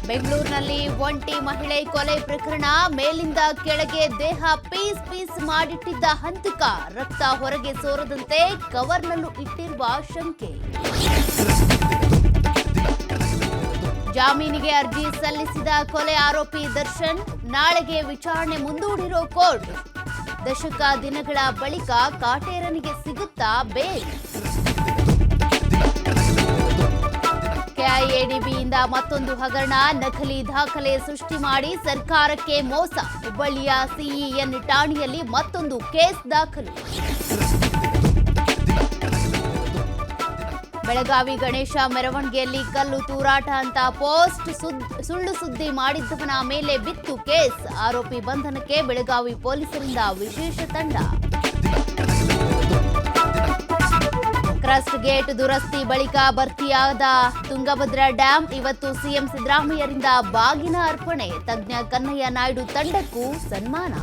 ಬೆಂಗಳೂರಿನಲ್ಲಿ ಒಂಟಿ ಮಹಿಳೆ ಕೊಲೆ ಪ್ರಕರಣ. ಮೇಲಿಂದ ಕೆಳಗೆ ದೇಹ ಪೀಸ್ ಪೀಸ್ ಮಾಡಿಟ್ಟಿದ್ದ ಹಂತಕ. ರಕ್ತ ಹೊರಗೆ ಸೋರದಂತೆ ಕವರ್ನಲ್ಲೂ ಇಟ್ಟಿರುವ ಶಂಕೆ. ಜಾಮೀನಿಗೆ ಅರ್ಜಿ ಸಲ್ಲಿಸಿದ ಕೊಲೆ ಆರೋಪಿ ದರ್ಶನ್. ನಾಳೆಗೆ ವಿಚಾರಣೆ ಮುಂದೂಡಿರೋ ಕೋರ್ಟ್. ದಶಕ ದಿನಗಳ ಬಳಿಕ ಕಾಟೇರನಿಗೆ ಸಿಗುತ್ತಾ ಬೇಲ್. ಕೆಐಎಡಿಬಿಯಿಂದ ಮತ್ತೊಂದು ಹಗರಣ. ನಕಲಿ ದಾಖಲೆ ಸೃಷ್ಟಿ ಮಾಡಿ ಸರ್ಕಾರಕ್ಕೆ ಮೋಸ. ಹುಬ್ಬಳ್ಳಿಯ ಸಿಇಎನ್ ಠಾಣೆಯಲ್ಲಿ ಮತ್ತೊಂದು ಕೇಸ್ ದಾಖಲು. ಬೆಳಗಾವಿ ಗಣೇಶ ಮೆರವಣಿಗೆಯಲ್ಲಿ ಕಲ್ಲು ತೂರಾಟ ಅಂತ ಪೋಸ್ಟ್. ಸುಳ್ಳು ಸುದ್ದಿ ಮಾಡಿದ್ದವನ ಮೇಲೆ ಬಿತ್ತು ಕೇಸ್. ಆರೋಪಿ ಬಂಧನಕ್ಕೆ ಬೆಳಗಾವಿ ಪೊಲೀಸರಿಂದ ವಿಶೇಷ ತಂಡ. ಕ್ರಸ್ಟ್ ಗೇಟ್ ದುರಸ್ತಿ ಬಳಿಕ ಭರ್ತಿಯಾದ ತುಂಗಭದ್ರಾ ಡ್ಯಾಂ. ಇವತ್ತು ಸಿಎಂ ಸಿದ್ದರಾಮಯ್ಯರಿಂದ ಬಾಗಿನ ಅರ್ಪಣೆ. ತಜ್ಞ ಕನ್ನಯ್ಯ ನಾಯ್ಡು ತಂಡಕ್ಕೂ ಸನ್ಮಾನ.